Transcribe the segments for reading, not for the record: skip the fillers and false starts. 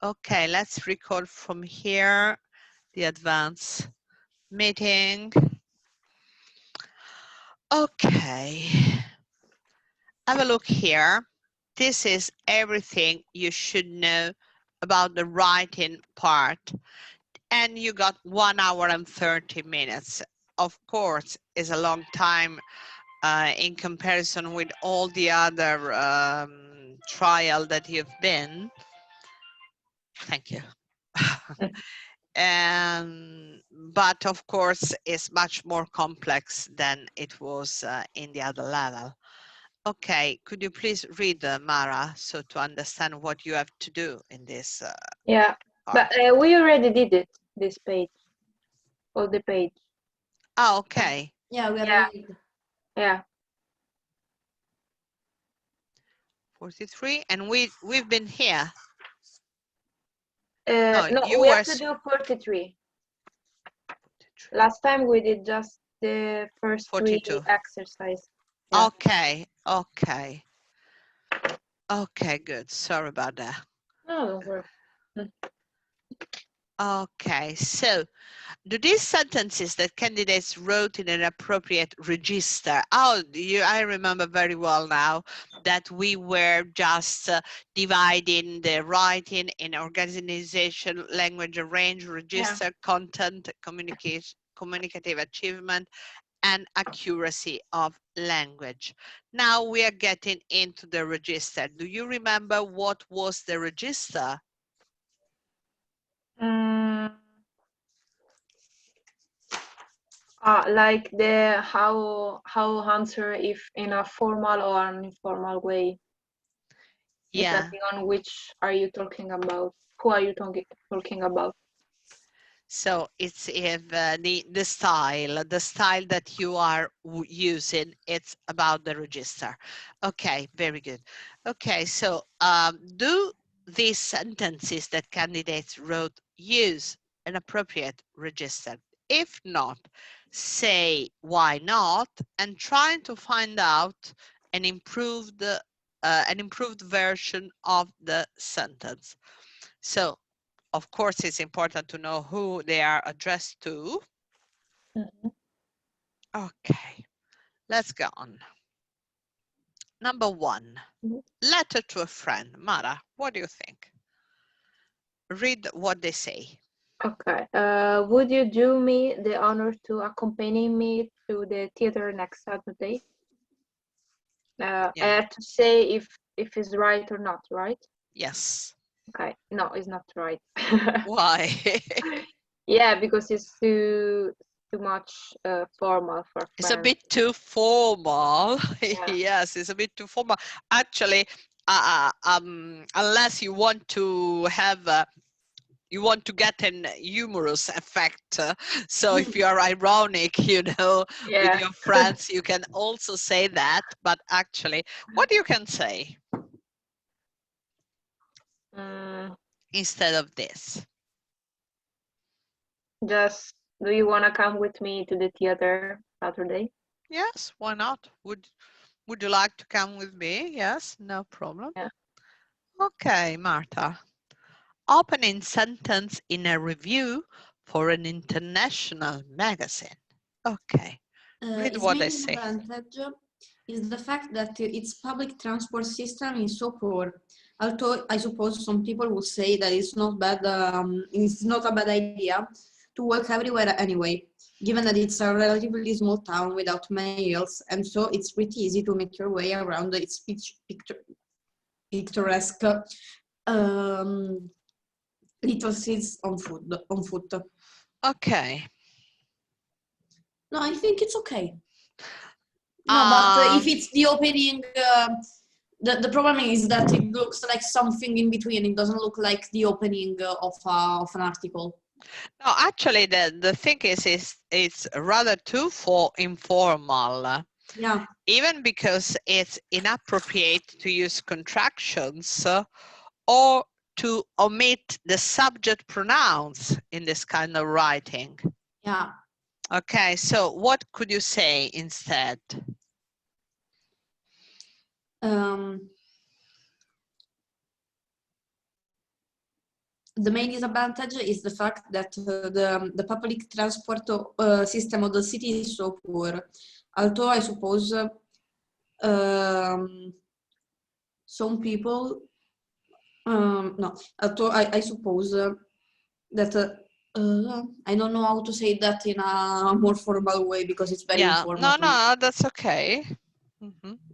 Okay, let's record from here the advance meeting. Okay, have a look here. This is everything you should know about the writing part. And you got 1 hour and 30 minutes. Of course, is a long time in comparison with all the other trial that you've been. Thank you. But of course, it's much more complex than it was in the other level. Okay, could you please read, Mara, so to understand what you have to do in this yeah, part. but we already did it, this page, or the page. Oh, okay. Yeah, we already did. Yeah. 43, and we've been here. No, you we were have to do 43. Last time we did just the first 42. 3 exercises. Yeah. Okay, okay. Okay, good. Sorry about that. No, don't worry. Okay, so do these sentences that candidates wrote in an appropriate register? Oh, I remember very well now that we were just dividing the writing in organization, language, range, register, content, communicative achievement, and accuracy of language. Now we are getting into the register. Do you remember what was the register? Like the how answer if in a formal or an informal way. Yeah. Depending on which are you talking about, who are you talking about. So it's if the style that you are using, it's about the register. Okay, very good. Okay, so do these sentences that candidates wrote use an appropriate register? If not, say why not, and trying to find out an improved version of the sentence. So of course, it's important to know who they are addressed to. Okay, let's go on. Number 1, letter to a friend. Mara, what do you think? Read what they say. Okay. Would you do me the honor to accompany me to the theater next Saturday? I have to say if it's right or not, right? Yes. Okay. No, it's not right. Why? Yeah, because it's too much formal for friends. It's a bit too formal. Yeah. Yes, it's a bit too formal. Actually, unless you want to have you want to get an humorous effect. So if you are ironic, you know, with your friends, you can also say that. But actually, what you can say instead of this? Just, do you want to come with me to the theater Saturday? Yes, why not? Would you like to come with me? Yes, no problem. Yeah. Okay, Marta. Opening sentence in a review for an international magazine. Okay, read what they say. Its main advantage is the fact that its public transport system is so poor. Although I suppose some people would say that it's not bad. It's not a bad idea to walk everywhere anyway, given that it's a relatively small town without many hills, and so it's pretty easy to make your way around its picturesque little streets on foot. Okay. No, I think it's okay. No, but if it's the opening, the problem is that it looks like something in between. It doesn't look like the opening of an article. No, actually, the thing is it's rather too informal. Yeah. Even because it's inappropriate to use contractions or to omit the subject pronouns in this kind of writing. Yeah. Okay, so what could you say instead? the main disadvantage is the fact that the public transport system of the city is so poor. Although I suppose some people, no, although I suppose that I don't know how to say that in a more formal way because it's very informal. No, that's okay.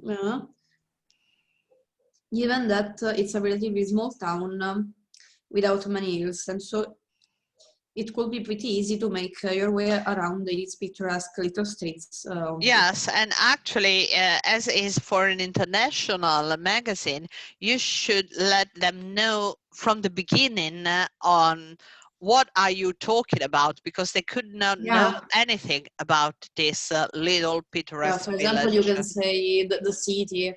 Yeah. Given that it's a relatively small town without many hills, and so it could be pretty easy to make your way around these picturesque little streets. Yes, and actually, as is for an international magazine, you should let them know from the beginning on what are you talking about, because they could not know anything about this little picturesque for example, village. you can say the city.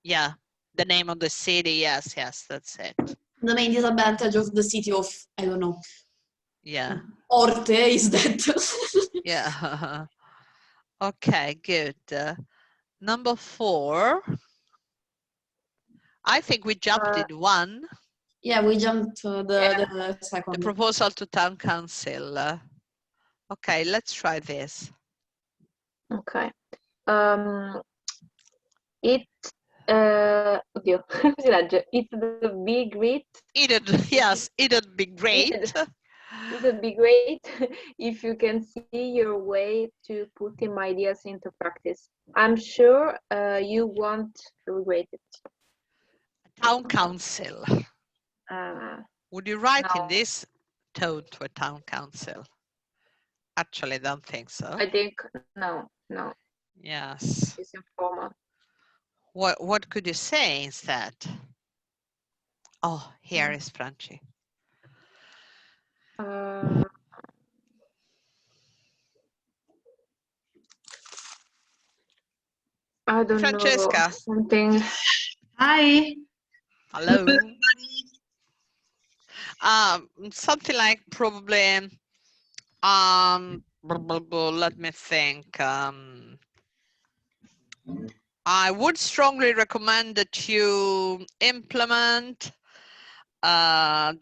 Yeah, the name of the city. Yes, that's it. The main disadvantage of the city of, I don't know. Yeah. Orte is that. Yeah. Okay, good. Number 4. I think we jumped in one. Yeah, we jumped the second. The proposal to town council. Okay, let's try this. Okay. Oddio, come si legge? It'd be great. It'd be great. It'd be great if you can see your way to putting my ideas into practice. I'm sure you won't regret it. Town council. Would you write in this tone to a town council? Actually, I don't think so. I think no. Yes. It's informal. What could you say instead? Oh, here is Franci. I don't Francesca. know. Something. Hi. Hello. Something like probably let me think. I would strongly recommend that you implement the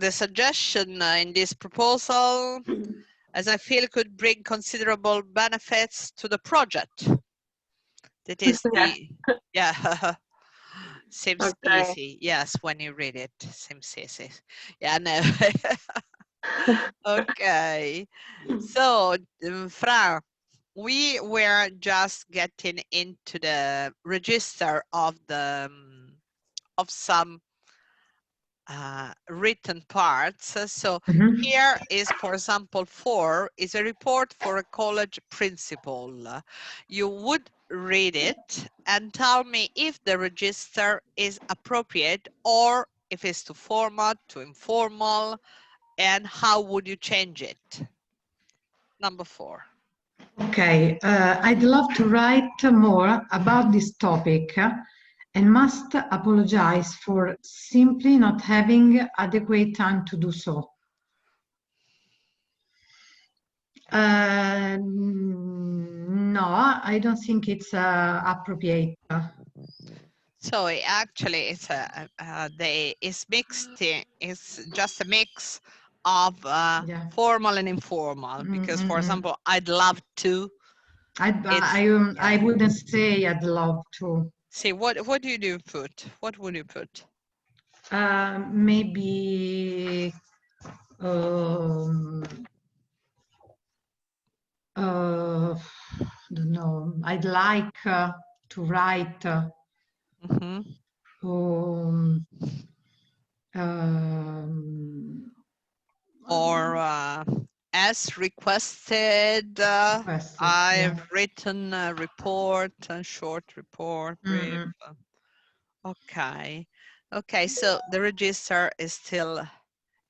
suggestion in this proposal, as I feel could bring considerable benefits to the project. That is the, seems easy. Yes, when you read it, seems easy. Yeah, no. Okay. So, Fra, we were just getting into the register of the of some written parts. So here is, for example, 4 is a report for a college principal. You would read it and tell me if the register is appropriate or if it's too formal, too informal, and how would you change it? Number 4. Okay, I'd love to write more about this topic and must apologize for simply not having adequate time to do so. No, I don't think it's appropriate. So actually, it's mixed. It's just a mix of formal and informal. Because, for example, I'd love to. I wouldn't say I'd love to. See, what do you put? What would you put? Maybe don't know. I'd like to write or as requested, I've written a report, a short report, brief. Okay. Okay, so the register is still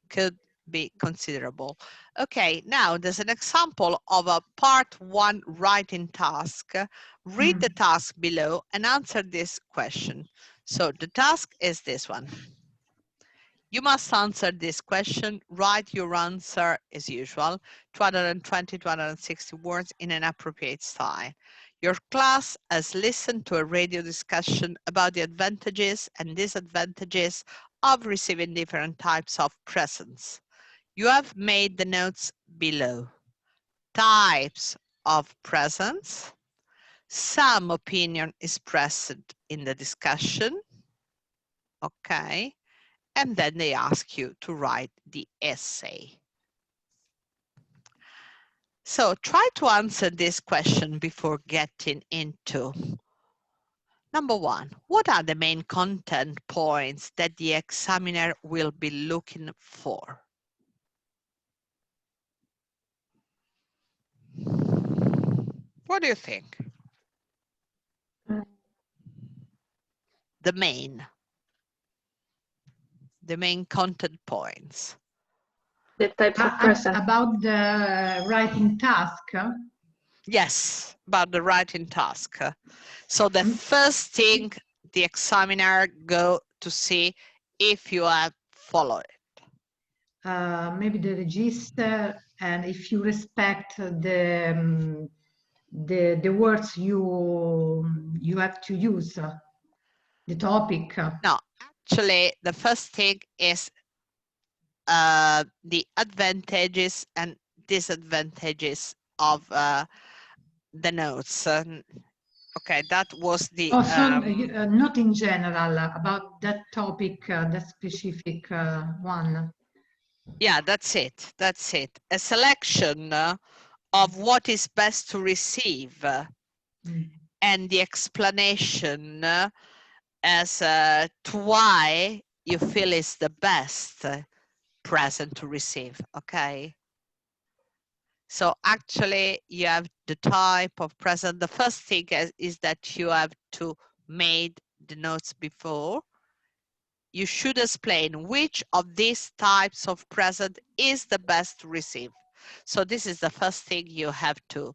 could be considerable. Okay, now there's an example of a part 1 writing task. Read the task below and answer this question. So the task is this one. You must answer this question. Write your answer as usual, 220, 260 words in an appropriate style. Your class has listened to a radio discussion about the advantages and disadvantages of receiving different types of presents. You have made the notes below. Types of presents. Some opinion expressed in the discussion. Okay. And then they ask you to write the essay. So try to answer this question before getting into. Number one, what are the main content points that the examiner will be looking for? What do you think? The main content points. The types of present. About the writing task. Yes, about the writing task. So the first thing the examiner go to see if you have followed it. Maybe the register, and if you respect the words you have to use, the topic. No, actually, the first thing is the advantages and disadvantages of the notes. Okay, that was the. Also, not in general, about that topic, that specific one. Yeah, that's it. That's it. A selection of what is best to receive and the explanation as to why you feel is the best present to receive. Okay. So actually you have the type of present. The first thing is that you have to made the notes before. You should explain which of these types of present is the best to receive. So this is the first thing you have to,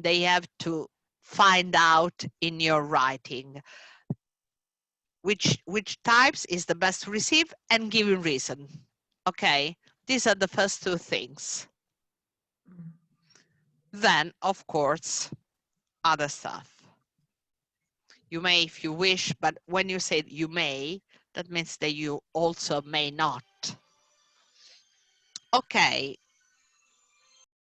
they have to find out in your writing. Which types is the best to receive and give a reason. Okay, these are the first two things. Then, of course, other stuff. You may if you wish, but when you say you may, that means that you also may not. Okay.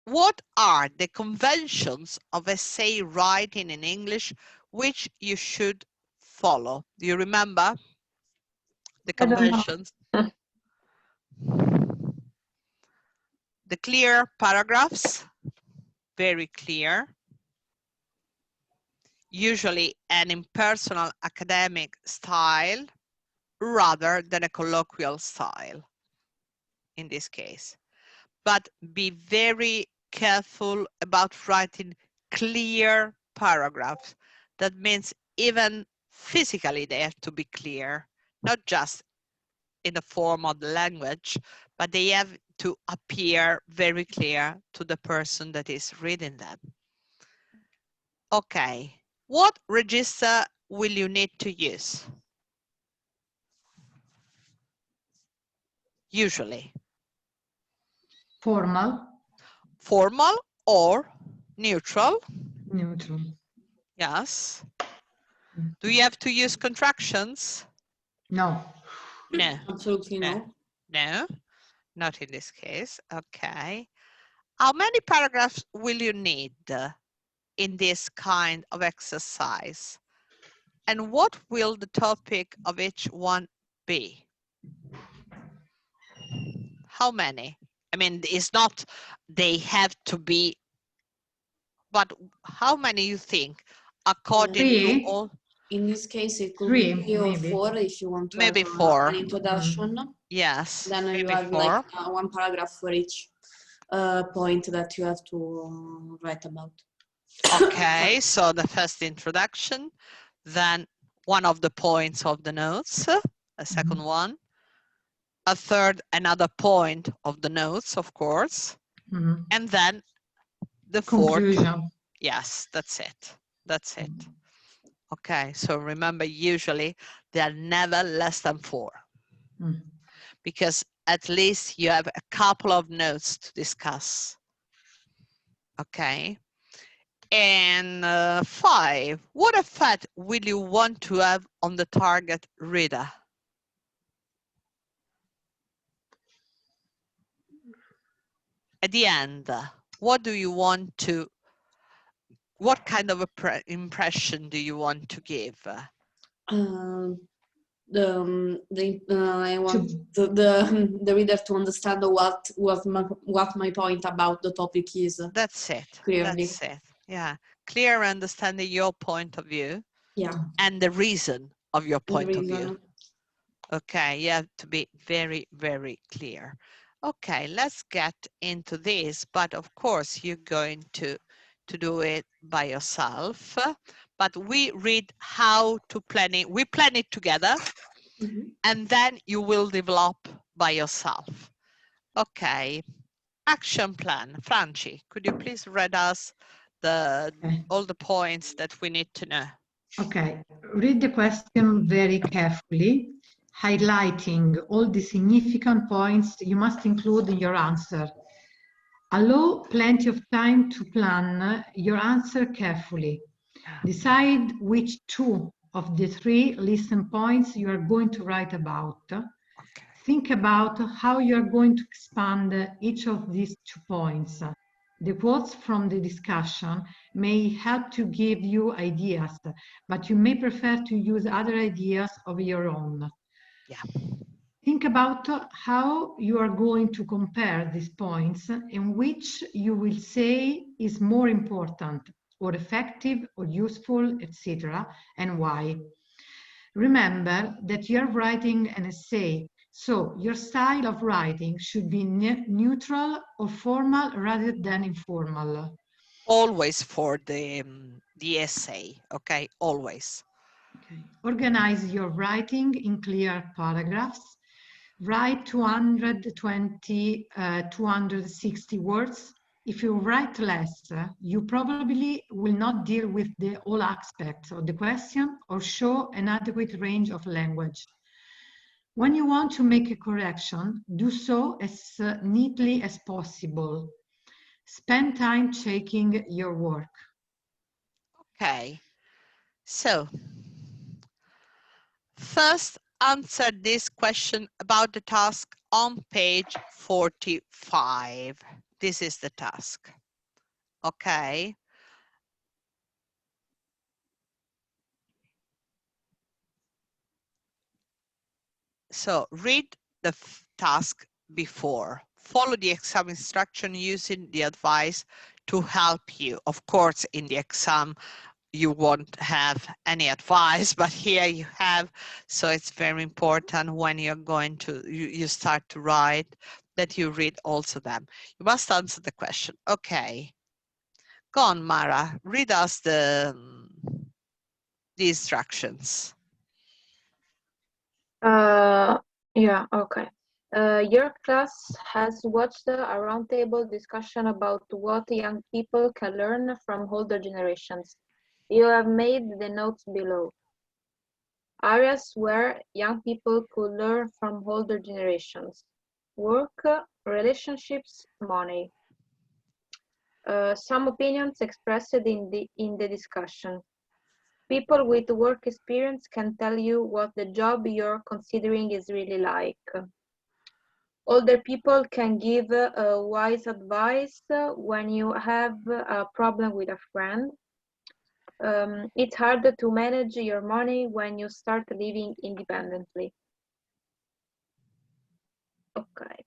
What are the conventions of essay writing in English which you should follow? Do you remember the conventions? The clear paragraphs, very clear. Usually an impersonal academic style rather than a colloquial style in this case. But be very careful about writing clear paragraphs. That means even physically they have to be clear, not just in the form of the language, but they have to appear very clear to the person that is reading them. Okay, what register will you need to use? Usually. Formal. Formal or neutral? Neutral. Yes. Do you have to use contractions? No. No. Absolutely no. No, not in this case. Okay. How many paragraphs will you need in this kind of exercise? And what will the topic of each one be? How many? I mean, it's not they have to be, but how many you think according to all? In this case, it could Three, be 3 or maybe. 4 if you want to Maybe have 4. an introduction. Yes. Then you maybe have 4. like one paragraph for each point that you have to write about. Okay, so the first introduction, then one of the points of the notes, a second one, a third, another point of the notes, of course, and then the conclusion. fourth. Yes, that's it. That's it. Okay, so remember, usually they are never less than 4 because at least you have a couple of notes to discuss. Okay. And 5, what effect will you want to have on the target reader? at the end, what do you want to, what kind of impression do you want to give? I want the reader to understand what my point about the topic is. That's it. Clearly. That's it. Yeah. Clear understanding your point of view. Yeah. And the reason of your point of view. Okay, you have to be very, very clear. Okay, let's get into this, but of course you're going to do it by yourself. But we read how to plan it. We plan it together, and then you will develop by yourself. Okay, action plan. Franci, could you please read us all the points that we need to know? Okay, read the question very carefully, highlighting all the significant points you must include in your answer. Allow plenty of time to plan your answer carefully. Decide which two of the three listen points you are going to write about. Okay. Think about how you are going to expand each of these 2 points. The quotes from the discussion may help to give you ideas, but you may prefer to use other ideas of your own. Yeah. Think about how you are going to compare these points and which you will say is more important or effective or useful, etc., and why. Remember that you are writing an essay, so your style of writing should be neutral or formal rather than informal. Always for the essay, okay? Always. Okay. Organize your writing in clear paragraphs. Write 220, 260 words. If you write less, you probably will not deal with the all aspects of the question or show an adequate range of language. When you want to make a correction, do so as neatly as possible. Spend time checking your work. Okay, so first answer this question about the task on page 45. This is the task. Okay. So read the task before. Follow the exam instruction using the advice to help you. Of course, in the exam, you won't have any advice, but here you have. So it's very important when you're going to, you start to write, that you read also them. You must answer the question. Okay. Go on, Mara. Read us the instructions. Yeah, okay. Your class has watched a roundtable discussion about what young people can learn from older generations. You have made the notes below. Areas where young people could learn from older generations. Work, relationships, money. Some opinions expressed in the discussion. People with work experience can tell you what the job you're considering is really like. Older people can give wise advice when you have a problem with a friend. It's harder to manage your money when you start living independently. Okay.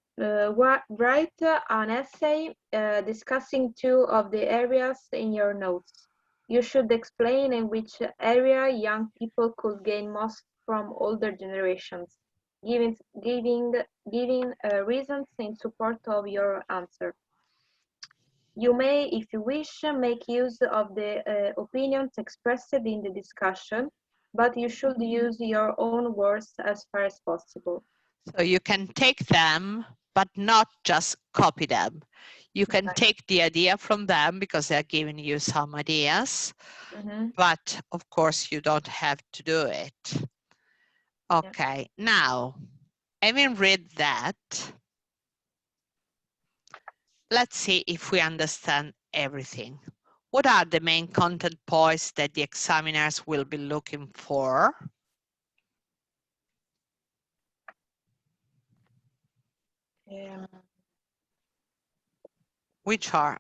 Write an essay discussing 2 of the areas in your notes. You should explain in which area young people could gain most from older generations, giving reasons in support of your answer. You may, if you wish, make use of the opinions expressed in the discussion, but you should use your own words as far as possible. So you can take them, but not just copy them. You can take the idea from them because they're giving you some ideas, but of course you don't have to do it. Okay, now, having read that, let's see if we understand everything. What are the main content points that the examiners will be looking for? which are,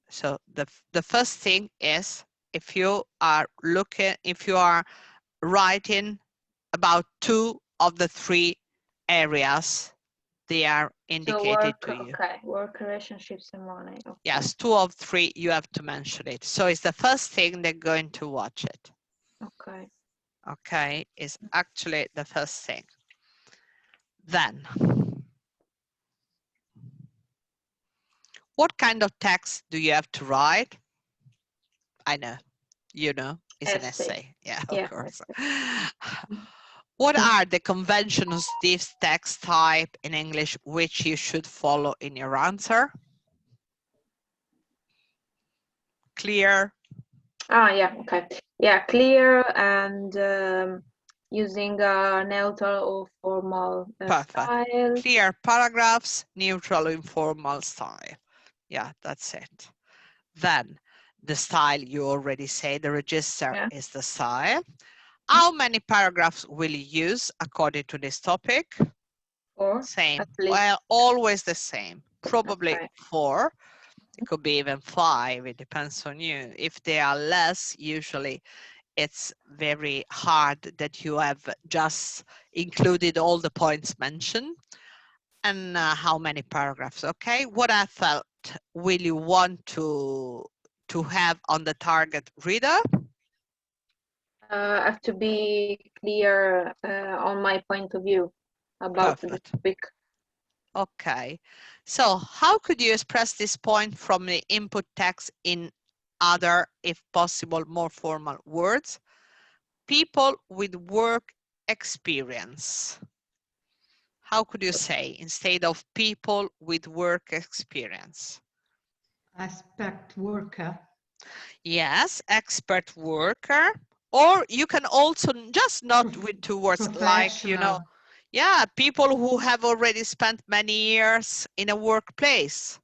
so the first thing is, if you are writing about 2 of the 3 areas, they are indicated to you. Okay, work, relationships, and money. Okay. Yes, 2 of 3, you have to mention it. So it's the first thing they're going to watch it. Okay. Okay, it's actually the first thing. Then, what kind of text do you have to write? I know, you know, it's an essay. Yeah, of course. What are the conventions this text type in English which you should follow in your answer? Clear. Yeah, okay. Yeah, clear and using a neutral or formal style. Clear paragraphs, neutral, informal style. Yeah, that's it. Then the style, you already say the register is the style. How many paragraphs will you use according to this topic? Or same. Well, always the same. Probably 4. It could be even 5. It depends on you. If they are less, usually it's very hard that you have just included all the points mentioned. And how many paragraphs? Okay. What I felt will you want to have on the target reader? Have to be clear on my point of view about the topic. Okay, so how could you express this point from the input text in other, if possible, more formal words? People with work experience. How could you say instead of people with work experience? Expert worker. Yes, expert worker. Or you can also just not with 2 words, like, you know, yeah, people who have already spent many years in a workplace.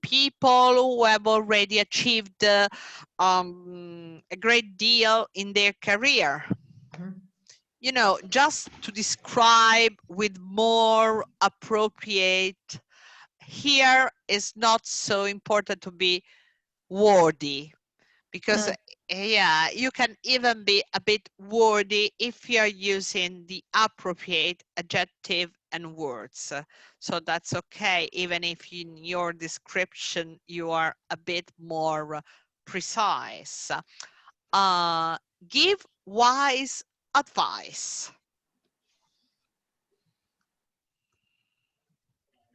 People who have already achieved a great deal in their career. You know, just to describe with more appropriate, here is not so important to be wordy, because yeah, you can even be a bit wordy if you're using the appropriate adjective and words. So that's okay, even if in your description you are a bit more precise. Give wise advice.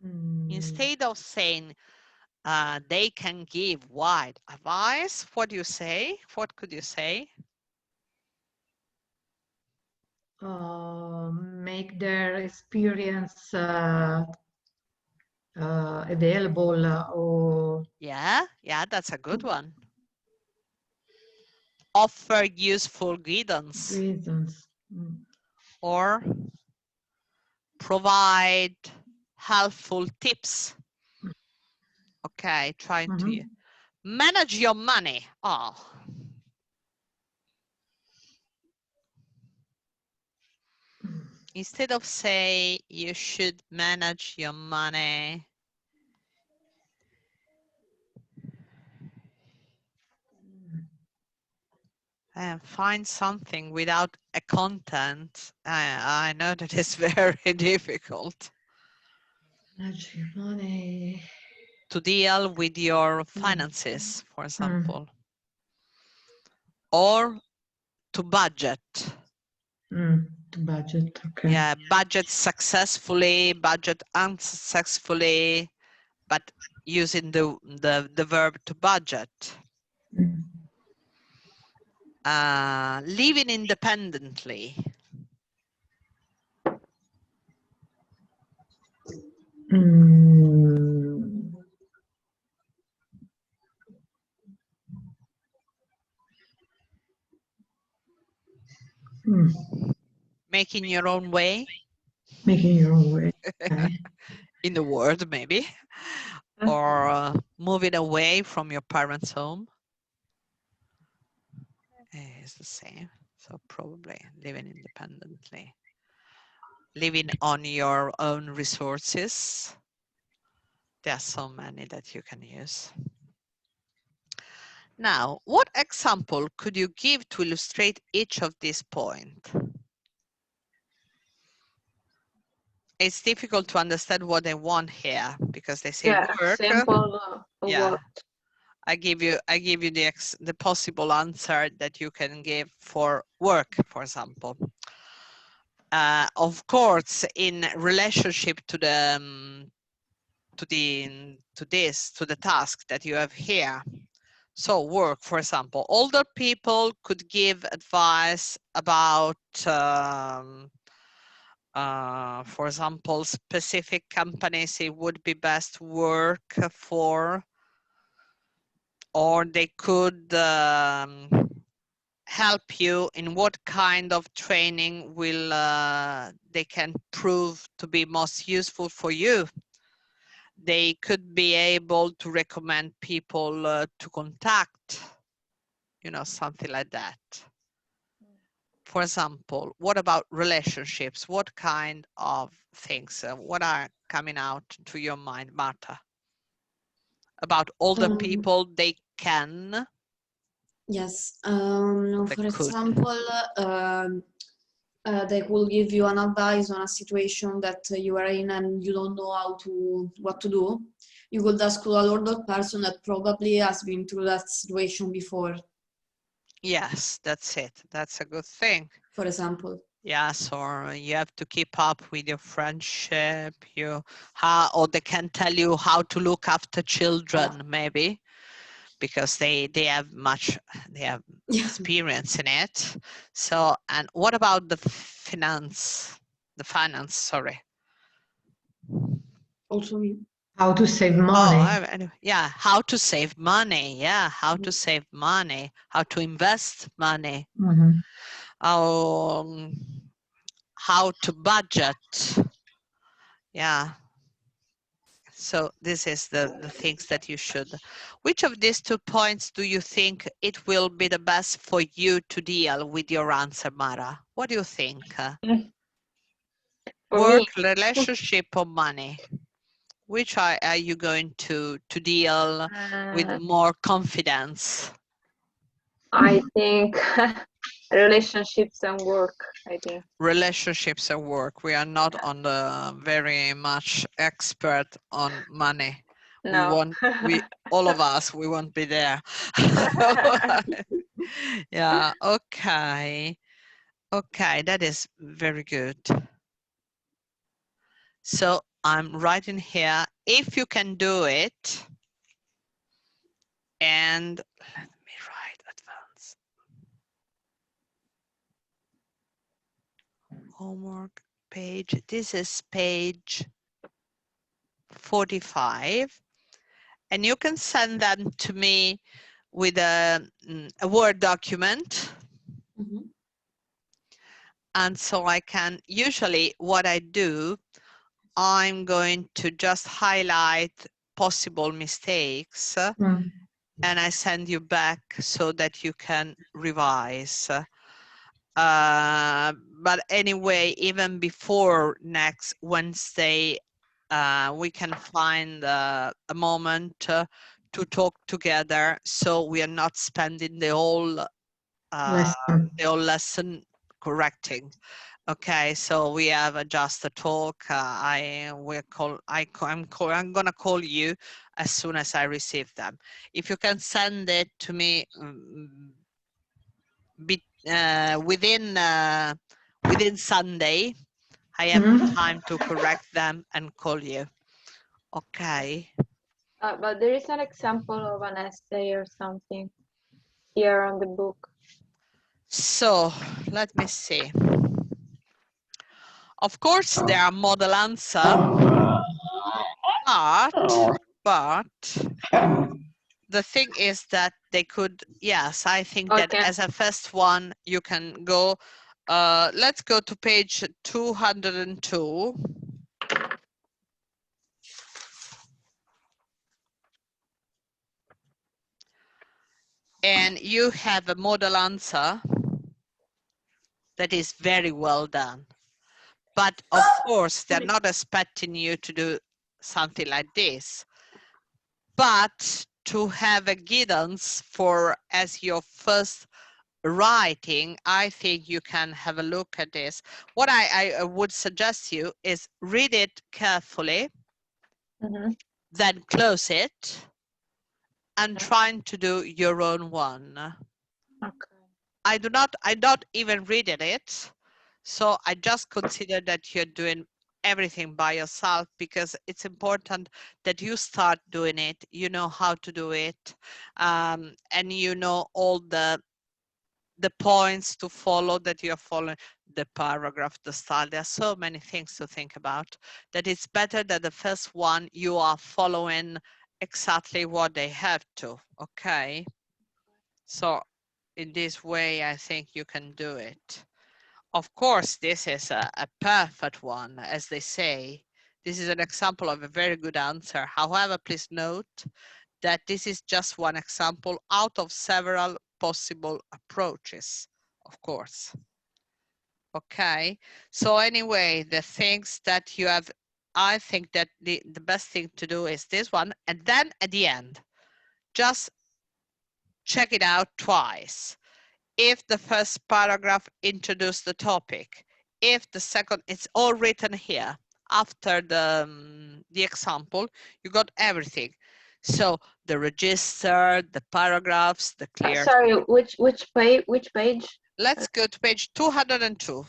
Instead of saying they can give wide advice, what do you say? What could you say? Make their experience available, or yeah, that's a good one. Offer useful guidance. Or provide helpful tips. Okay, trying to manage your money. Oh. Instead of say you should manage your money, and find something without a content. I know that it's very difficult. Manage your money. To deal with your finances, for example. Or to budget. To budget, okay. Yeah, budget successfully, budget unsuccessfully, but using the verb to budget. Living independently. Making your own way. Making your own way. Okay. In the world, maybe. Or moving away from your parents' home. It's the same. So probably living independently. Living on your own resources. There are so many that you can use. Now, what example could you give to illustrate each of these points? It's difficult to understand what they want here because they say work. Example Yeah. what? I give you the possible answer that you can give for work, for example. Of course, in relationship to the task that you have here. So work, for example, older people could give advice about, for example, specific companies it would be best to work for, or they could help you in what kind of training will they can prove to be most useful for you. They could be able to recommend people to contact, you know, something like that. For example, what about relationships? What kind of things? What are coming out to your mind, Marta? About older people, they can. Yes. They For could. example, they will give you an advice on a situation that you are in and you don't know what to do. You could ask to an older person that probably has been through that situation before. Yes, that's it. That's a good thing. For example. Yes, or you have to keep up with your friendship. Or they can tell you how to look after children, maybe, because they have experience in it. So, and what about the finance? Sorry. Also me. How to save money. Yeah, how to save money. Yeah, how to save money, how to invest money. Mm-hmm. How to budget. Yeah. So this is the things that you should. Which of these 2 points do you think it will be the best for you to deal with your answer, Mara? What do you think? Work, relationship, or money? Which are you going to deal with more confidence? I think relationships and work, I think. Relationships and work. We are not on the very much expert on money. No. All of us, we won't be there. Yeah, okay. Okay, that is very good. So I'm writing here, if you can do it, and let me write advance. Homework page, this is page 45. And you can send them to me with a Word document. Mm-hmm. And so I can, usually what I do, I'm going to just highlight possible mistakes and I send you back so that you can revise. But anyway, even before next Wednesday, we can find a moment to talk together, so we are not spending the whole lesson correcting. Okay, so we have just a talk. I'm gonna call you as soon as I receive them. If you can send it to me within Sunday, I have time to correct them and call you. Okay. But there is an example of an essay or something here on the book. So let me see. Of course, there are model answer, but the thing is that they could, yes, I think that as a first one, you can go, let's go to page 202. And you have a model answer that is very well done. But of course, they're not expecting you to do something like this. but to have a guidance for as your first writing, I think you can have a look at this. What I would suggest you is read it carefully, then close it, and trying to do your own one. Okay. I don't even read it, so I just consider that you're doing everything by yourself, because it's important that you start doing it, you know how to do it, and you know all the points to follow, that you're following the paragraph, the style. There are so many things to think about, that it's better that the first one you are following exactly what they have to. Okay, so in this way I think you can do it. Of course, this is a perfect one, as they say. This is an example of a very good answer. However, please note that this is just one example out of several possible approaches, of course. Okay, so anyway, the things that you have, I think that the best thing to do is this one, and then at the end, just check it out twice. If the first paragraph introduced the topic, if the second, it's all written here after the example, you got everything. So the register, the paragraphs, the clear. Sorry, which page? Which page? Let's go to page 202.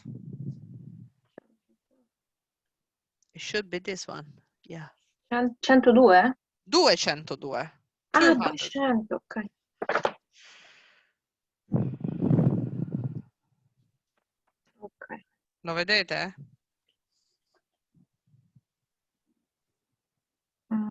It should be this one. Yeah. 102? 202. Ah, 200. 200, ok. Ok. Lo vedete? Mm.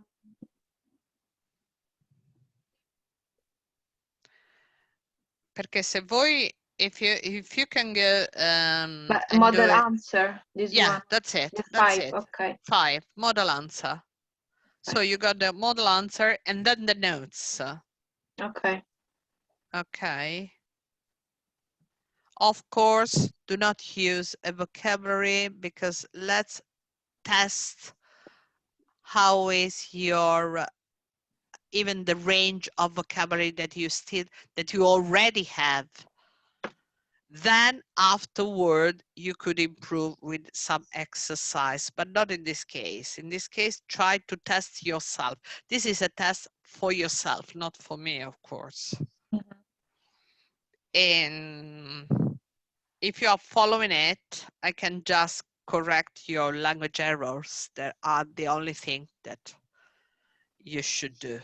Perché se voi, if you can go But and model do it, answer, this yeah, one. that's it. The That's 5, it. okay. 5 model answer. So you got the model answer and then the notes. Okay. Okay. Of course, do not use a vocabulary, because let's test how is your even the range of vocabulary that you already have. Then afterward, you could improve with some exercise, but not in this case. In this case, try to test yourself. This is a test for yourself, not for me, of course. And if you are following it, I can just correct your language errors. That are the only thing that you should do.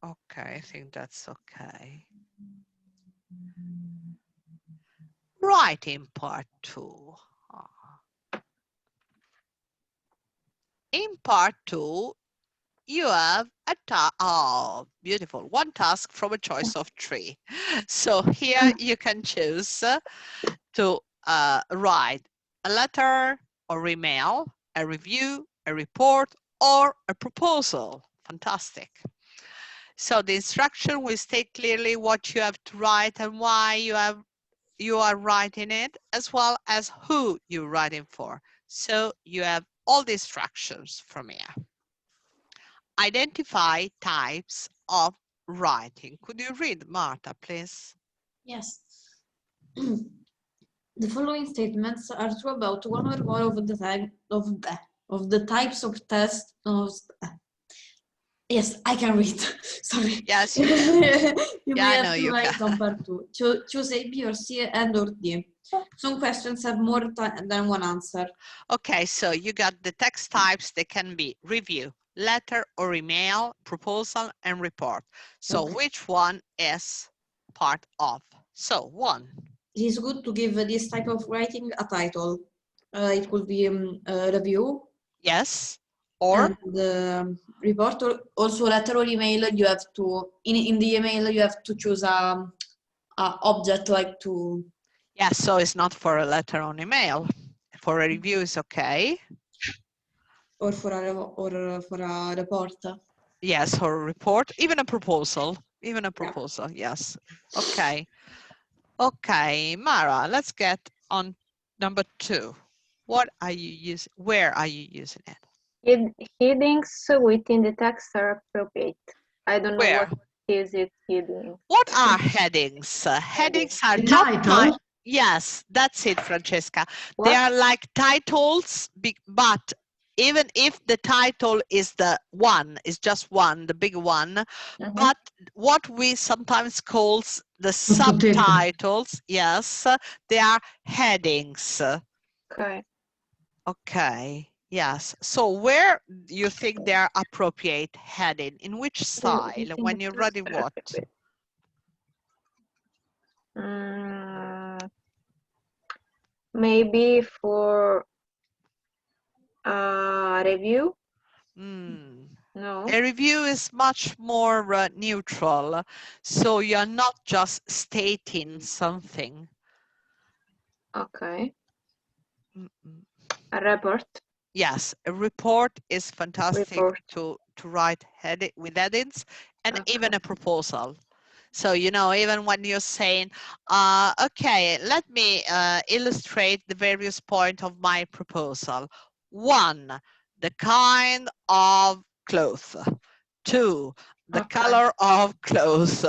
Okay, I think that's okay. Writing part 2. In part 2, you have a beautiful, one task from a choice of 3. So here you can choose to write a letter or email, a review, a report, or a proposal. Fantastic. So the instruction will state clearly what you have to write and why you are writing it, as well as who you're writing for. So you have all the instructions from here. Identify types of writing. Could you read, Marta, please? Yes. The following statements are true about one or more of the types of tests. Yes, I can read. Sorry. Yes, you can. You Yeah, may I have know to you write can. on part 2. Choose A, B, or C, and or D. Some questions have more than one answer. Okay, so you got the text types. They can be review, letter or email, proposal, and report. So Okay. which one is part of? So 1. It is good to give this type of writing a title. It could be a review. Yes. Or? And the report, or also letter or email, you have to, in the email, you have to choose a object like to. Yeah, so it's not for a letter on email. For a review is okay. Or for a report. Yes, or a report, even a proposal. Even a proposal, yeah. Yes. Okay. Okay, Mara, let's get on number 2. What are you using? Where are you using it? Headings within the text are appropriate. I don't know Where? what is it heading. What are headings? Headings are The not title? Yes, that's it, Francesca. What? They are like titles, but even if the title is just one, the big one, but what we sometimes call the subtitles, yes, they are headings. Okay. Okay, yes. So where you think they are appropriate heading? In which style? When you're ready, what? Maybe for review. No. A review is much more neutral, so you're not just stating something. Okay. A report. Yes, a report is fantastic to write with headings, and even a proposal. So, you know, even when you're saying, okay, let me illustrate the various points of my proposal. 1, the kind of clothes. 2, the color of clothes.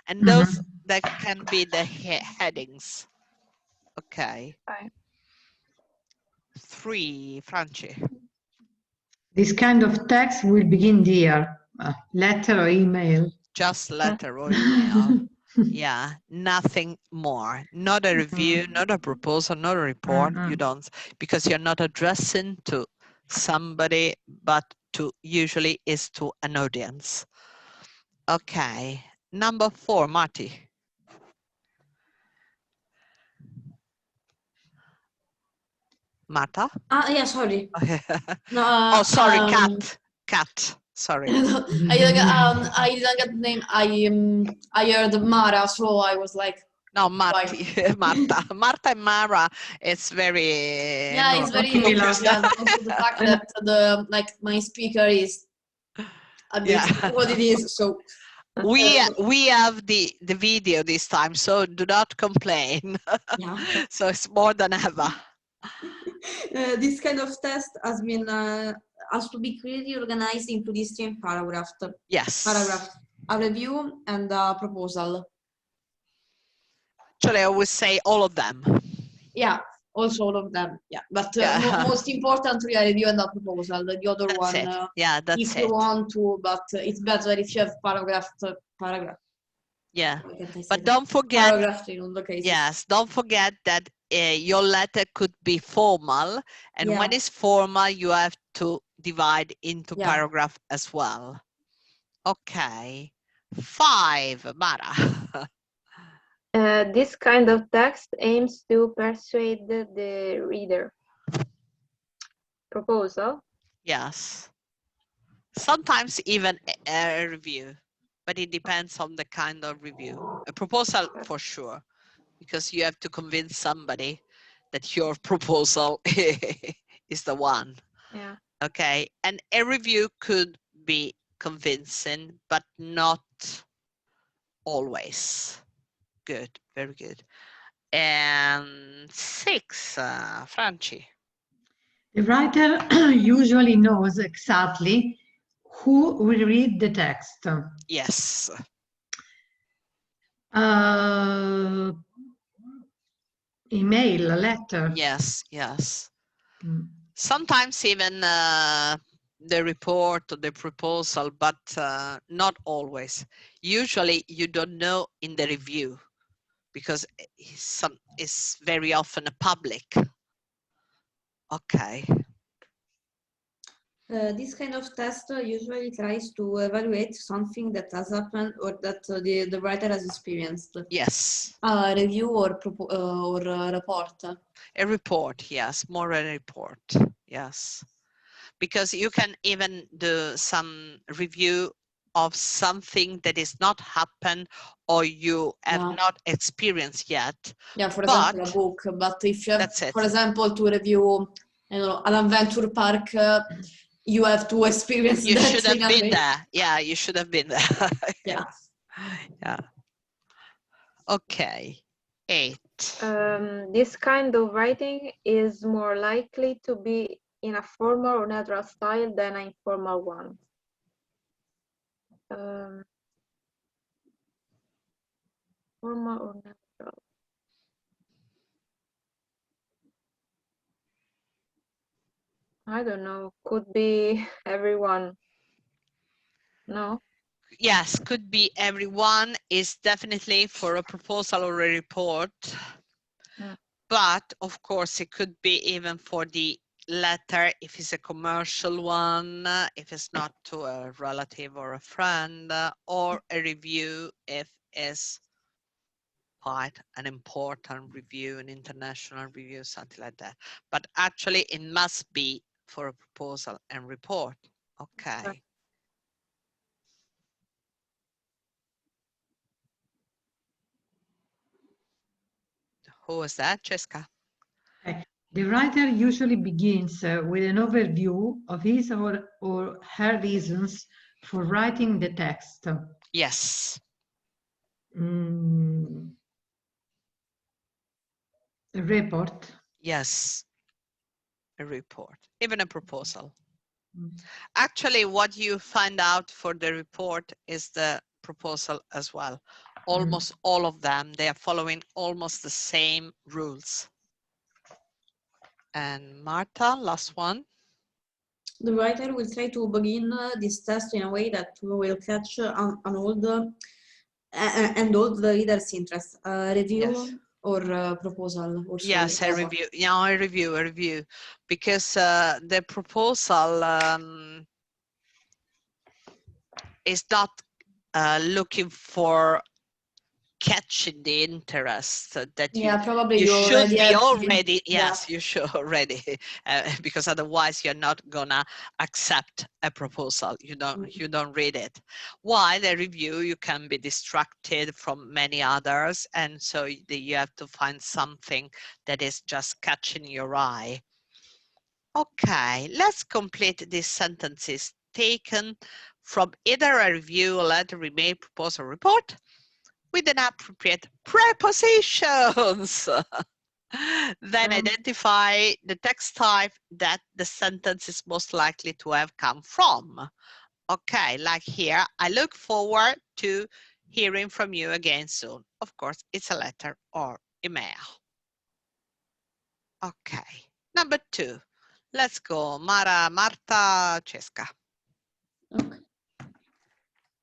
And those that can be the headings. Okay. 3, Franci. This kind of text will begin dear, letter or email. Just letter or email. Yeah, nothing more. Not a review, not a proposal, not a report. You don't, because you're not addressing to somebody, but usually is to an audience. Okay, number 4, Marty. Marta? Yeah, sorry. No, oh, sorry, Cat. Sorry. I didn't get the name. I heard Mara, so I was like, no, Marta. Marta and Mara, it's very it's very obvious. Yeah, also the fact that my speaker is a bit what it is. So we have the video this time, so do not complain. So it's more than ever. This kind of test has to be clearly organized into these 3 paragraphs. Yes. Paragraph, a review and a proposal. Actually, I would say all of them. Yeah, also all of them. Yeah, but most importantly, a review and a proposal. The other that's one, it. Yeah, that's if you want to, but it's better if you have paragraph. Yeah, but don't forget. Paragraph in all the cases. Yes, don't forget that your letter could be formal, and when it's formal, you have to divide into paragraph as well. Okay, 5, Mara. This kind of text aims to persuade the reader. Proposal? Yes. Sometimes even a review, but it depends on the kind of review. A proposal for sure, because you have to convince somebody that your proposal is the one. Yeah. Okay, and a review could be convincing, but not always. Good, very good. And 6, Franci. The writer usually knows exactly who will read the text. Yes. Email, a letter. Yes, yes. Sometimes even the report or the proposal, but not always. Usually you don't know in the review because it's very often a public. Okay. This kind of test usually tries to evaluate something that has happened or that the writer has experienced. Yes. A review or a report. A report, yes, more a report, yes. Because you can even do some review of something that is not happened or you have not experienced yet. Yeah, for example, a book. But if you have, for example, to review, an adventure park, you have to experience you that. You should have been there. Yeah, you should have been there. Yeah. Yeah. Okay. 8. This kind of writing is more likely to be in a formal or neutral style than an informal one. Formal or neutral? I don't know. Could be everyone. No? Yes, could be everyone is definitely for a proposal or a report. But of course, it could be even for the letter if it's a commercial one, if it's not to a relative or a friend, or a review if it's quite an important review, an international review, something like that. But actually, it must be for a proposal and report. Okay. Who was that, Jessica? The writer usually begins with an overview of his or her reasons for writing the text. Yes. A report. Yes. A report, even a proposal. Actually, what you find out for the report is the proposal as well. Almost all of them, they are following almost the same rules. And Marta, last one. The writer will try to begin this test in a way that will catch on all the and all the reader's interest. Review Yes. or proposal. Or yes, a review. Yeah, a review. Because the proposal is not looking for catching the interest that probably you should be already yeah. you should already because otherwise you're not gonna accept a proposal. You don't read it. While the review, you can be distracted from many others, and so you have to find something that is just catching your eye. Okay, let's complete these sentences taken from either a review, a letter, email, proposal, report with an appropriate prepositions. Then identify the text type that the sentence is most likely to have come from. Okay, like here, I look forward to hearing from you again soon. Of course, it's a letter or email. Okay, number 2. Let's go. Mara, Marta, Cesca. Okay.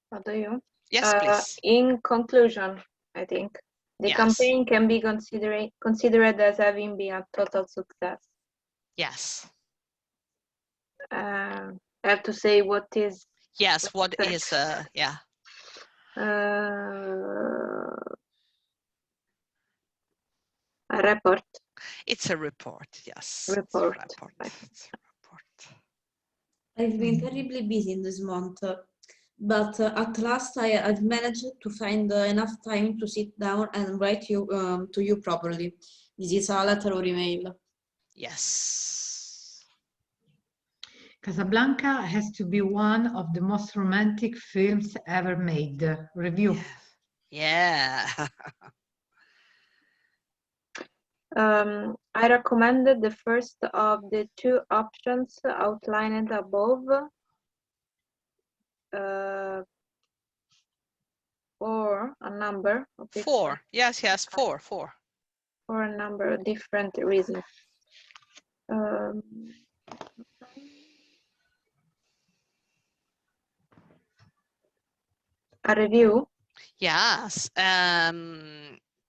What do you? Yes, please. In conclusion, I think the campaign can be considered as having been a total success. Yes. I have to say what is. Yes, what is, yeah. A report. It's a report, yes. Report. It's a report. It's a report. I've been terribly busy in this month, but at last I've managed to find enough time to sit down and write to you properly. This is a letter or email. Yes. Casablanca has to be one of the most romantic films ever made. Review. Yeah. I recommended the first of the 2 options outlined above. Or a number of 4. Yes, 4. For a number of different reasons. A review? Yes.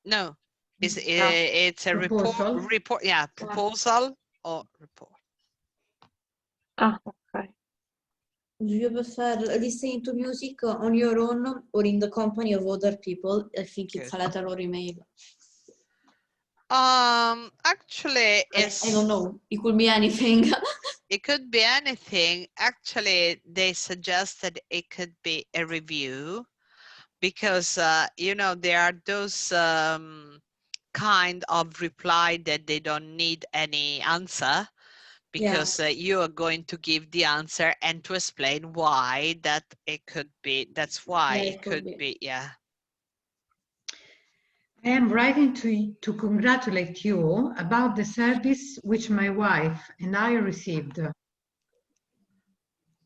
No. It's a proposal. report. Yeah, proposal or report. Okay. Do you prefer listening to music on your own or in the company of other people? I think it's a letter or email. Actually, it's, I don't know. It could be anything. It could be anything. Actually, they suggested it could be a review because, you know, there are those kind of reply that they don't need any answer because you are going to give the answer and to explain why that it could be. That's why it could be. Yeah. I am writing to congratulate you about the service which my wife and I received.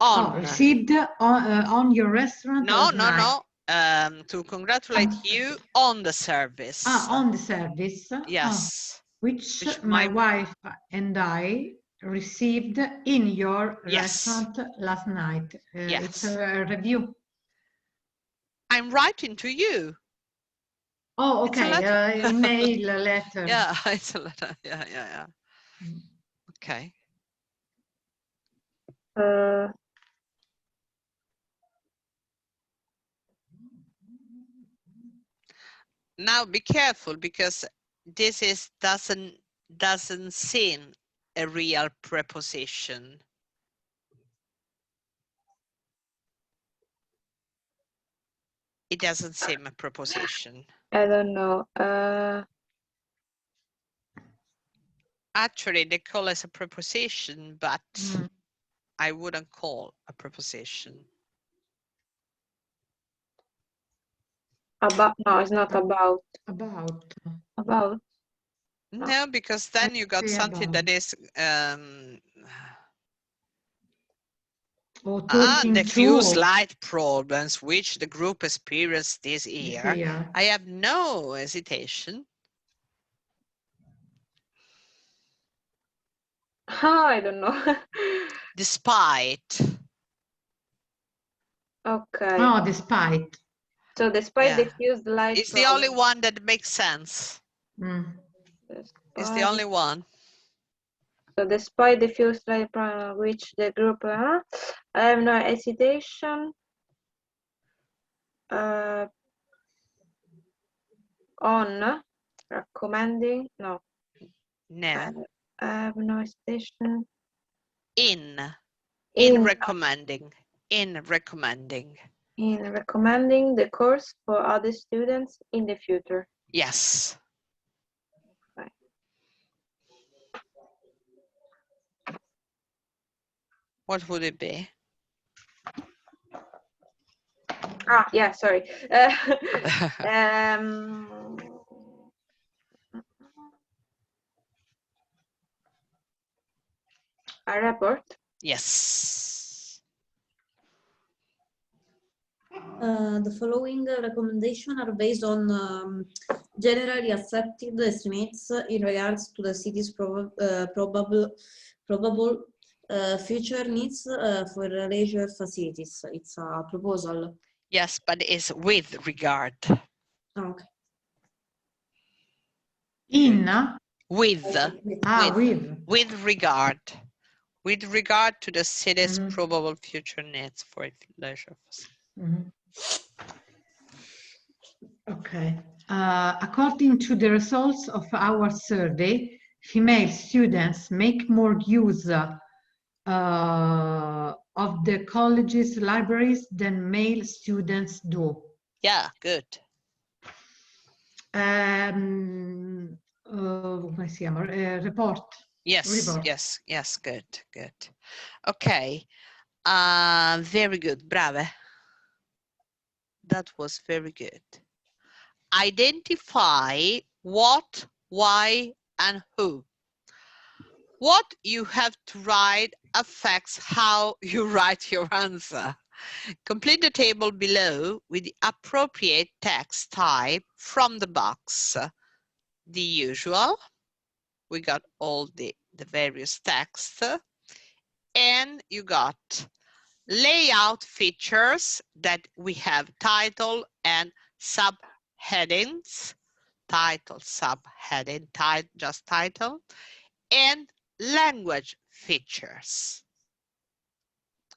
Received on your restaurant last night. No. To congratulate you on the service. On the service. Yes. Which my wife and I received in your restaurant last night. Yes. It's a review. I'm writing to you. Oh, okay. Email, a letter. Yeah, it's a letter. Yeah. Okay. Now be careful, because this doesn't seem a real preposition. It doesn't seem a preposition. I don't know. Actually, they call it a preposition, but I wouldn't call a preposition. About? No, it's not about. About. No, because then you got something that is the few slight problems which the group experienced this year. I have no hesitation. I don't know. Despite. Okay. Oh, despite. So despite the few slight it's the only one that makes sense. It's the only one. So despite the few slight problems which the group I have no hesitation on recommending. No. I have no hesitation in recommending the course for other students in the future. Yes. Okay. What would it be? Yeah, sorry. A report. Yes. The following recommendations are based on generally accepted estimates in regards to the city's probable future needs for leisure facilities. It's a proposal. Yes, but it's with regard. Okay. With regard. With regard to the city's probable future needs for leisure facilities. Okay. According to the results of our survey, female students make more use of the college's libraries than male students do. Yeah, good. Come si chiama? Report. Yes, good. Okay. Very good, brave. That was very good. Identify what, why, and who. What you have to write affects how you write your answer. Complete the table below with the appropriate text type from the box. The usual. We got all the various texts. And you got layout features that we have title and subheadings. Title, subheading, just title. And language features.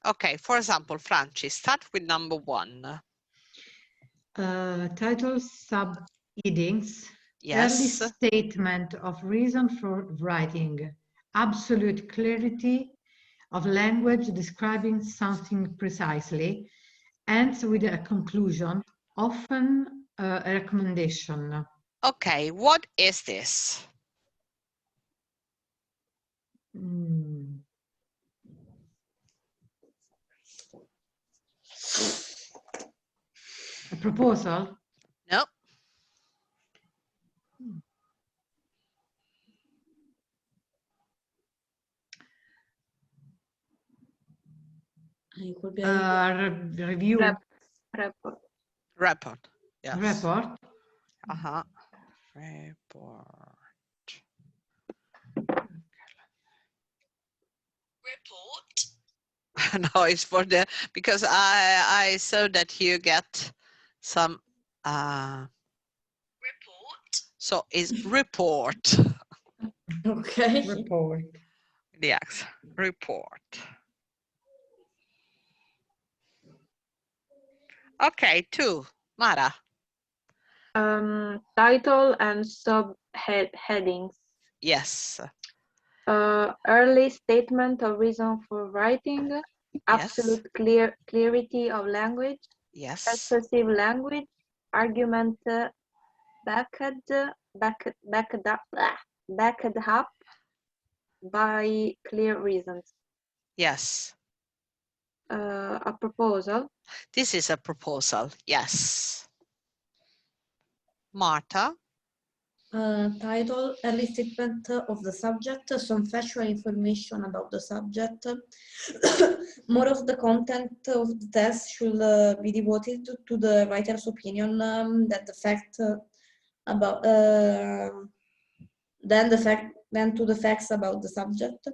Okay, for example, Franci, start with number 1. Title, subheadings. Yes. Early statement of reason for writing. Absolute clarity of language describing something precisely. Ends with a conclusion, often a recommendation. Okay, what is this? A proposal? No. It could be review. Report. Report. Yes. Report. Report. No, it's for the, because I saw that you get some report. So it's report. Okay. Report. Yes, report. Okay, 2. Mara. Title and subheadings. Yes. Early statement of reason for writing. Absolute clarity of language. Yes. Excessive language. Argument backed up by clear reasons. Yes. A proposal. This is a proposal. Yes. Marta. Title, early statement of the subject, some factual information about the subject. More of the content of the text should be devoted to the writer's opinion than the fact about than to the facts about the subject.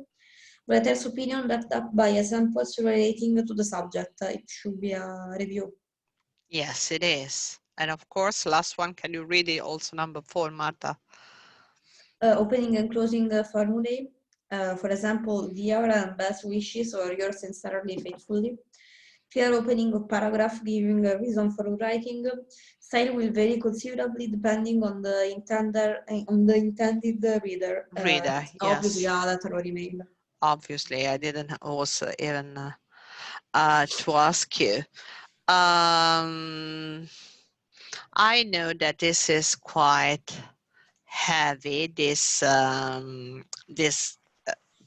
Writer's opinion backed up by examples relating to the subject. It should be a review. Yes, it is. And of course, last one, can you read it also, number 4, Marta? Opening and closing formulae. For example, dear and best wishes, or yours sincerely, faithfully. Clear opening of paragraph giving a reason for writing. Style will vary considerably depending on the intended reader. Reader, Obviously, yes. a letter or email. Obviously, I didn't also even to ask you. I know that this is quite heavy, this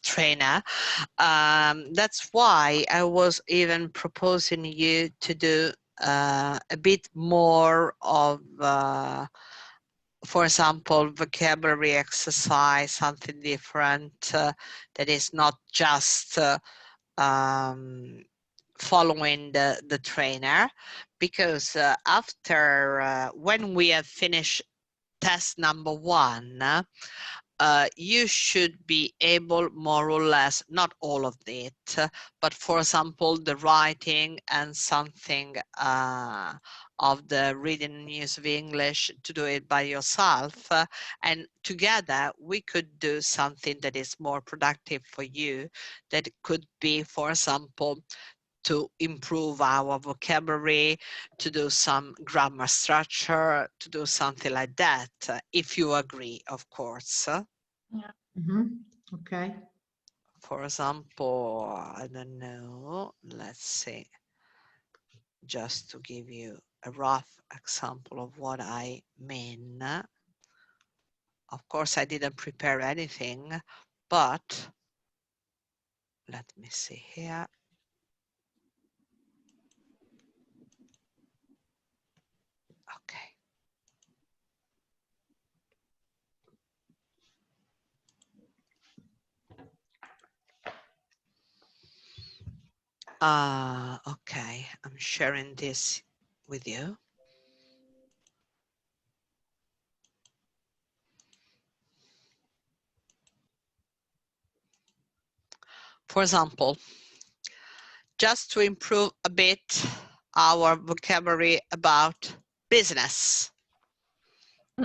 trainer. That's why I was even proposing you to do a bit more of, for example, vocabulary exercise, something different that is not just following the trainer, because after when we have finished test number 1, you should be able, more or less, not all of it, but for example, the writing and something of the reading and use of English, to do it by yourself. And together we could do something that is more productive for you, that could be, for example, to improve our vocabulary, to do some grammar structure, to do something like that, if you agree, of course. Yeah. Okay. For example, I don't know, let's see, just to give you a rough example of what I mean. Of course, I didn't prepare anything, but let me see here. Okay. Okay, I'm sharing this with you. For example, just to improve a bit our vocabulary about business.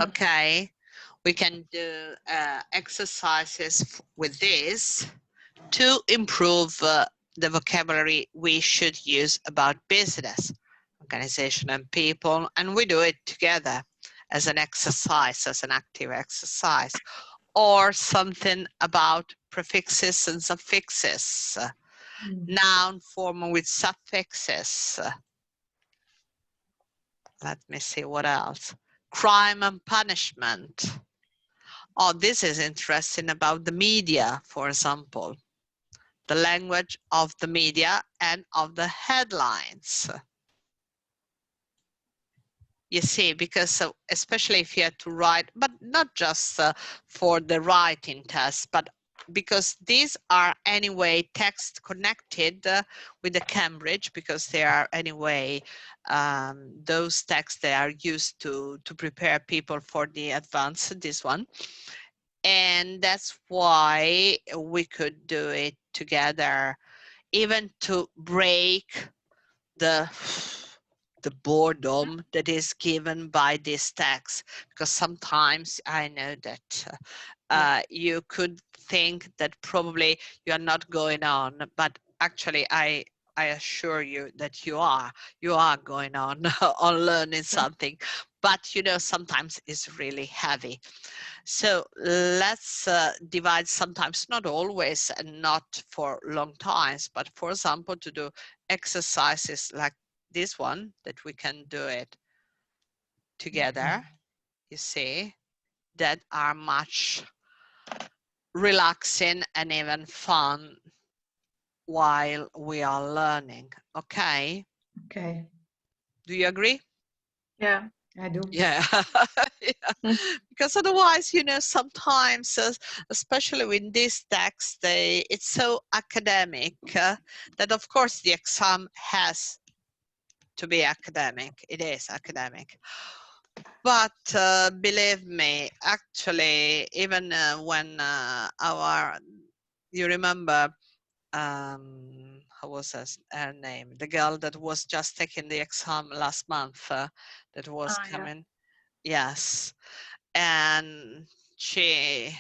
Okay, we can do exercises with this to improve the vocabulary we should use about business, organization, and people, and we do it together as an exercise, as an active exercise, or something about prefixes and suffixes, noun form with suffixes. Let me see what else. Crime and punishment. Oh, this is interesting, about the media, for example. The language of the media and of the headlines. You see, because especially if you have to write, but not just for the writing test, but because these are anyway text connected with the Cambridge, because they are anyway those texts that are used to prepare people for the advanced, this one. And that's why we could do it together, even to break the boredom that is given by this text, because sometimes I know that you could think that probably you are not going on, but actually I assure you that you are going on on learning something, but you know, sometimes it's really heavy. So let's divide, sometimes, not always and not for long times, but for example to do exercises like this one, that we can do it together, you see, that are much relaxing and even fun while we are learning. Okay? Okay. Do you agree? Yeah. I do. Yeah. Yeah. Mm. Because otherwise, you know, sometimes, especially with this text, it's so academic that of course the exam has to be academic. It is academic. But believe me, actually, even when you remember, how was her name? The girl that was just taking the exam last month, that was coming. Yes. And she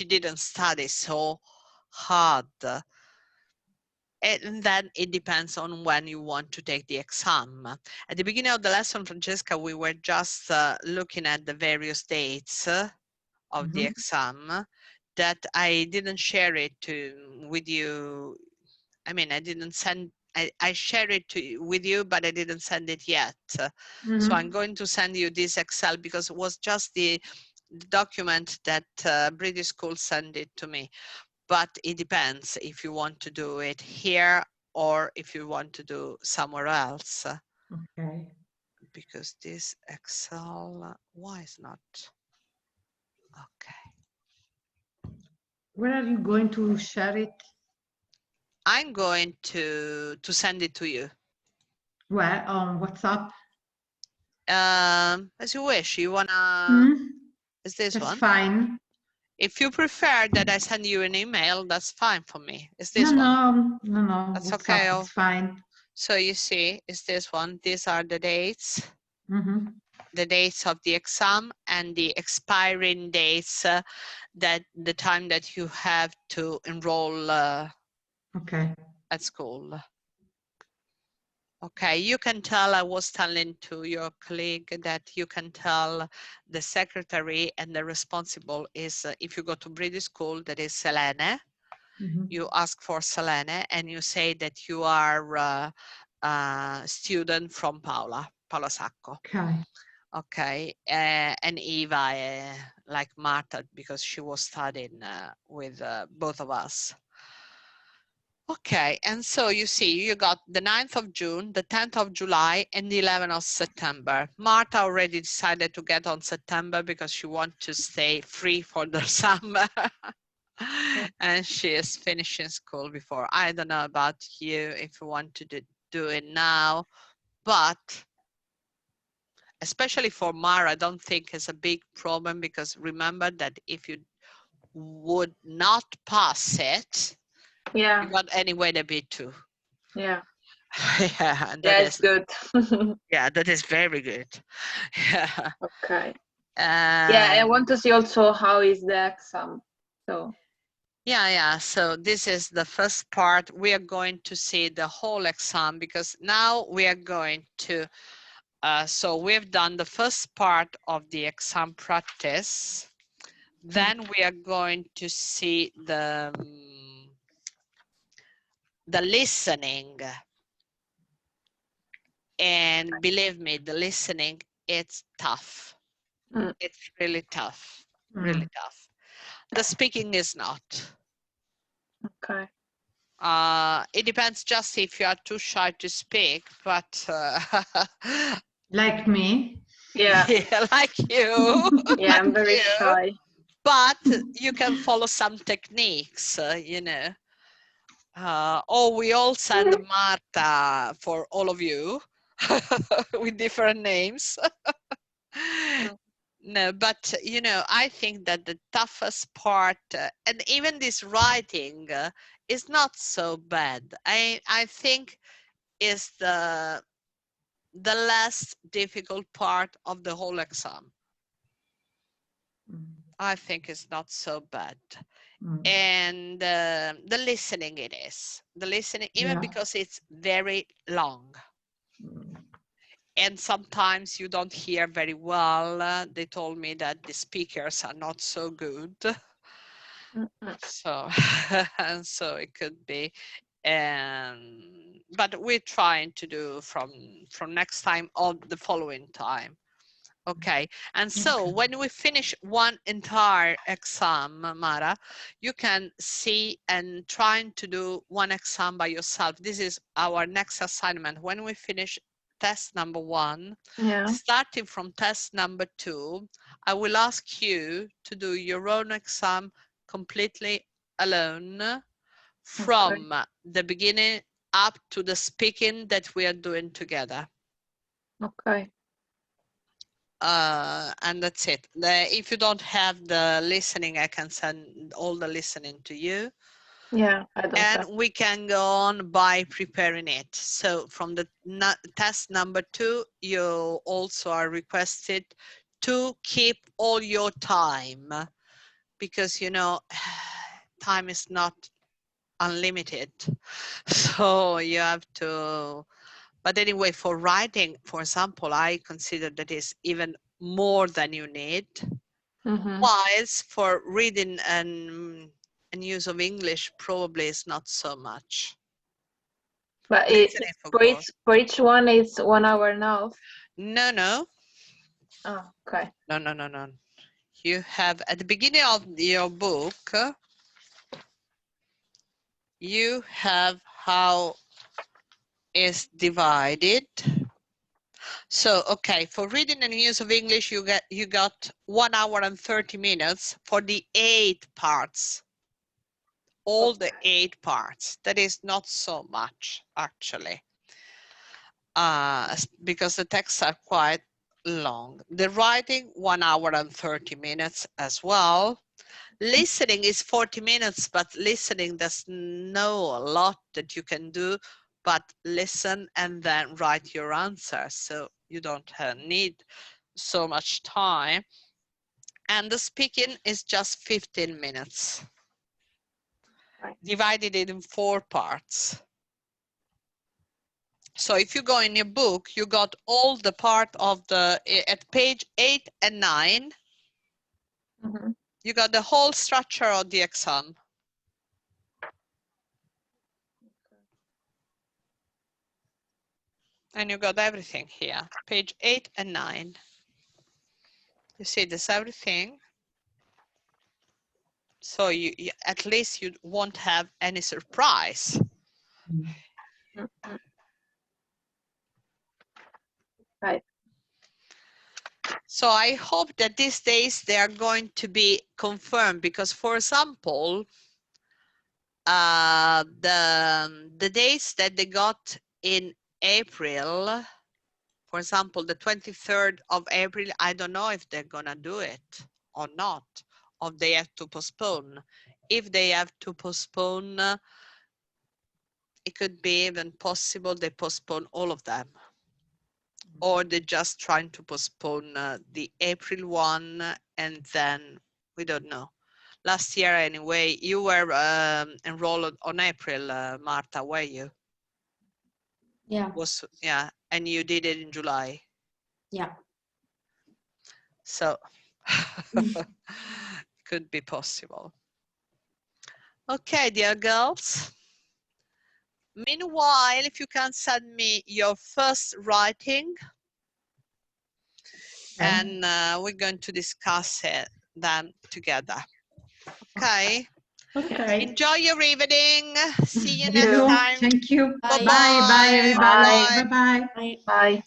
didn't study so hard. And then it depends on when you want to take the exam. At the beginning of the lesson, Francesca, we were just looking at the various dates of the exam, that I didn't share it with you. I mean, I didn't send, I share it with you, but I didn't send it yet. So I'm going to send you this Excel, because it was just the document that British School sent it to me. But it depends if you want to do it here or if you want to do somewhere else. Okay. Because this Excel, why is not? Okay. Where are you going to share it? I'm going to send it to you. Where? On WhatsApp? As you wish. You wanna? Is this That's one? fine. If you prefer that I send you an email, that's fine for me. Is this No, one? no. That's WhatsApp, okay. it's fine. So you see, is this one? These are the dates. The dates of the exam and the expiring dates, that the time that you have to enroll Okay. at school. Okay, you can tell, I was telling to your colleague that you can tell the secretary, and the responsible is, if you go to British School, that is Selene. You ask for Selene and you say that you are a student from Paola Sacco. Okay. Okay, and Eva, like Marta, because she was studying with both of us. Okay, and so you see, you got the 9th of June, the 10th of July, and the 11th of September. Marta already decided to get on September because she wants to stay free for the summer. And she is finishing school before. I don't know about you, if you want to do it now, but especially for Mara, I don't think it's a big problem, because remember that if you would not pass it, you got anyway the B2. Yeah. Yeah, and That's good. Yeah, that is very good. Yeah. Okay. Yeah, I want to see also how is the exam. So. Yeah. So this is the first part. We are going to see the whole exam, because now we are going to. So we've done the first part of the exam practice. Then we are going to see the listening. And believe me, the listening, it's tough. It's really tough, really tough. The speaking is not. Okay. It depends just if you are too shy to speak, but like me. Yeah. Yeah, like you. Yeah, I'm very shy. but you can follow some techniques, you know. Or we all send Marta for all of you with different names. No, but you know, I think that the toughest part, and even this writing, is not so bad. I think is the less difficult part of the whole exam. I think it's not so bad. And the listening, it is the listening, even because it's very long. And sometimes you don't hear very well. They told me that the speakers are not so good. So, so it could be. But we're trying to do from next time or the following time. Okay, and so when we finish one entire exam, Mara, you can see and trying to do one exam by yourself. This is our next assignment. When we finish test number 1, starting from test number 2, I will ask you to do your own exam completely alone from the beginning up to the speaking that we are doing together. Okay. And that's it. If you don't have the listening, I can send all the listening to you. Yeah, I don't and have. we can go on by preparing it. So from the test number 2, you also are requested to keep all your time, because you know time is not unlimited. So you have to. But anyway, for writing, for example, I consider that is even more than you need. Whilst for reading and use of English probably is not so much. But for each one it's 1 hour now. No. Oh, okay. No. You have at the beginning of your book, you have how is divided. So, okay, for reading and use of English, you got 1 hour and 30 minutes for the 8 parts. All the 8 parts. That is not so much, actually, because the texts are quite long. The writing, 1 hour and 30 minutes as well. Listening is 40 minutes, but listening, there's no a lot that you can do, but listen and then write your answer. So you don't need so much time. And the speaking is just 15 minutes. Divided it in 4 parts. So if you go in your book, you got all the part of at page 8 and 9, you got the whole structure of the exam. And you got everything here, page 8 and 9. You see this everything. So you at least you won't have any surprise. Right. So I hope that these days they are going to be confirmed, because for example, the days that they got in April, for example, the 23rd of April, I don't know if they're gonna do it or not, or they have to postpone. If they have to postpone, it could be even possible they postpone all of them, or they're just trying to postpone the April one, and then we don't know. Last year anyway, you were enrolled on April, Marta, were you? Yeah. Yeah, and you did it in July. Yeah. So could be possible. Okay, dear girls. Meanwhile, if you can send me your first writing, and we're going to discuss them together. Okay. Okay. Enjoy your evening. See you You next too. time. Thank you. Bye. Bye, everybody. Bye. Bye. Bye.